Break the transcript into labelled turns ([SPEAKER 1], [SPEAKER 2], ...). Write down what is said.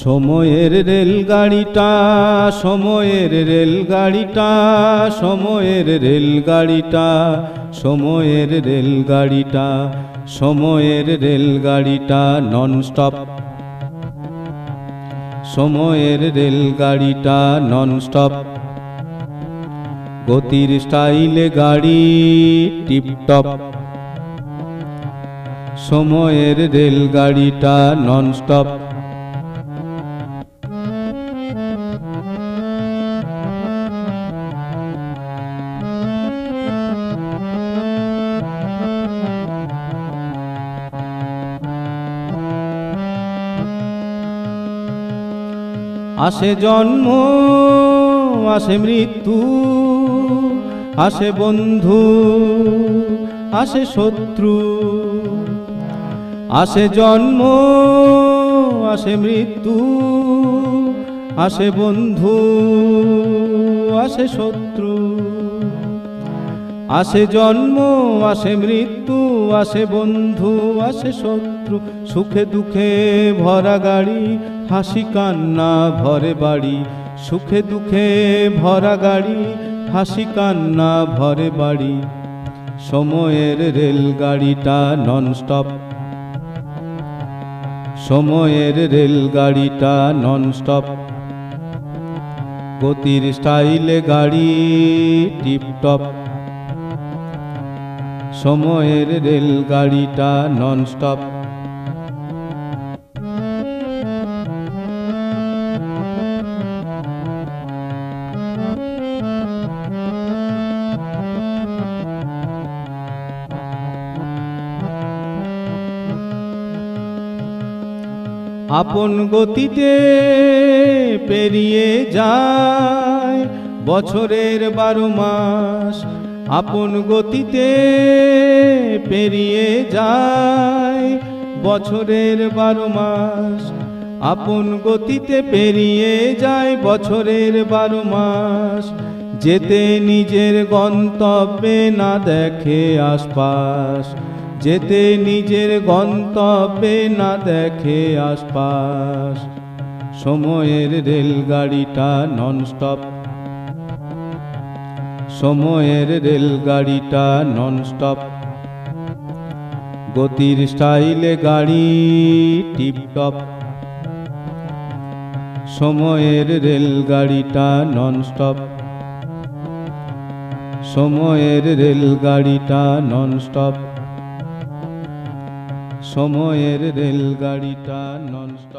[SPEAKER 1] সময়ের রেলগাড়িটা, সময়ের রেলগাড়িটা, সময়ের রেলগাড়িটা, সময়ের রেলগাড়িটা, সময়ের রেলগাড়িটা ননস্টপ। সময়ের রেলগাড়িটা ননস্টপ। গতির স্টাইলে গাড়ি টিপটপ। সময়ের রেলগাড়িটা ননস্টপ। আসে জন্ম, আসে মৃত্যু, আসে বন্ধু, আসে শত্রু। আসে জন্ম, আসে মৃত্যু, আসে বন্ধু, আসে শত্রু। আসে জন্ম, আসে মৃত্যু, আসে বন্ধু, আসে শত্রু। সুখে দুঃখে ভরা গাড়ি, হাসি কান্না ভরে বাড়ি। সুখে দুঃখে ভরা গাড়ি, হাসি কান্না ভরে বাড়ি। সময়ের রেলগাড়িটা ননস্টপ। সময়ের রেলগাড়িটা ননস্টপ। গতির স্টাইলে গাড়ি টিপটপ। সময়ের রেলগাড়িটা ননস্টপ। আপন গতিতে পেরিয়ে যায় বছরের 12 মাস। আপন গতিতে পেরিয়ে যায় বছরের 12 মাস। আপন গতিতে পেরিয়ে যায় বছরের 12 মাস। যেতে নিজের গন্তব্যে না দেখে আশপাশ। যেতে নিজের গন্তব্যে না দেখে আশপাশ। সময়ের রেলগাড়িটা ননস্টপ। সময়ের রেলগাড়িটা ননস্টপ। গতির স্টাইলে গাড়ি টিপটপ। সময়ের রেলগাড়িটা ননস্টপ। সময়ের রেলগাড়িটা ননস্টপ। সময়ের রেলগাড়িটা ননস্টপ।